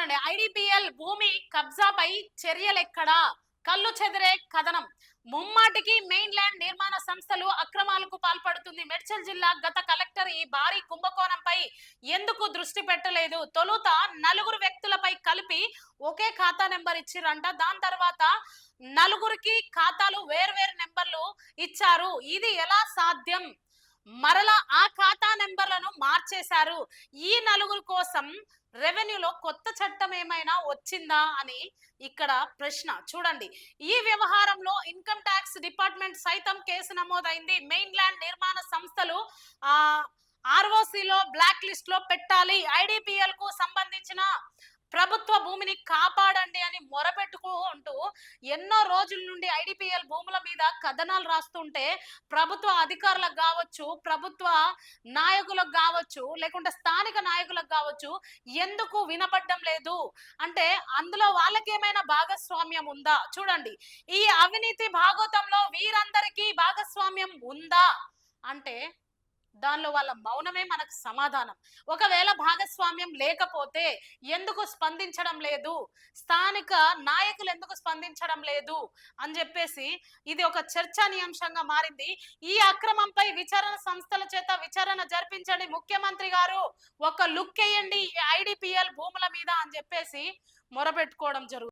చూడండి, ఐడిపిఎల్ భూమి కబ్జాపై చర్యలెక్కడా? కళ్ళు చెదిరే కథనం. ముమ్మాటికి మెయిన్ ల్యాండ్ నిర్మాణ సంస్థలు అక్రమాలకు పాల్పడుతుంది. మేడ్చల్ జిల్లా గత కలెక్టర్ ఈ భారీ కుంభకోణంపై ఎందుకు దృష్టి పెట్టలేదు? తొలుత నలుగురు వ్యక్తులపై కలిపి ఒకే ఖాతా నెంబర్ ఇచ్చిరంట. దాని తర్వాత నలుగురికి ఖాతాలు వేర్వేరు నెంబర్లు ఇచ్చారు. ఇది ఎలా సాధ్యం? మరలా ఆ ఖాతా నెంబర్లను మార్చేశారు. ఈ నలుగురు కోసం రెవెన్యూలో కొత్త చట్టం ఏమైనా వచ్చిందా అని ఇక్కడ ప్రశ్న. చూడండి, ఈ వ్యవహారంలో ఇన్కమ్ ట్యాక్స్ డిపార్ట్మెంట్ సైతం కేసు నమోదైంది. మెయిన్ ల్యాండ్ నిర్మాణ సంస్థలు ఆ ఆర్ఓసిలో బ్లాక్ లిస్ట్ లో పెట్టాలి. ఐడిపిఎల్ కు సంబంధించిన ప్రభుత్వ భూమిని కాపాడండి అని మొరపెట్టుకుంటూ ఎన్నో రోజుల నుండి ఐడిపిఎల్ భూముల మీద కథనాలు రాస్తుంటే ప్రభుత్వ అధికారులకు కావచ్చు, ప్రభుత్వ నాయకులకు కావచ్చు, లేకుంటే స్థానిక నాయకులకు కావచ్చు ఎందుకు వినపడడం లేదు అంటే అందులో వాళ్ళకి ఏమైనా భాగస్వామ్యం ఉందా? చూడండి, ఈ అవినీతి భాగోతంలో వీరందరికీ భాగస్వామ్యం ఉందా అంటే దానిలో వాళ్ళ మౌనమే మనకు సమాధానం. ఒకవేళ భాగస్వామ్యం లేకపోతే ఎందుకు స్పందించడం లేదు, స్థానిక నాయకులు ఎందుకు స్పందించడం లేదు అని చెప్పేసి ఇది ఒక చర్చనీయాంశంగా మారింది. ఈ అక్రమంపై విచారణ సంస్థల చేత విచారణ జరిపించండి, ముఖ్యమంత్రి గారు ఒక లుక్ వేయండి ఐడిపిఎల్ భూముల మీద అని చెప్పేసి మొరపెట్టుకోవడం జరుగుతుంది.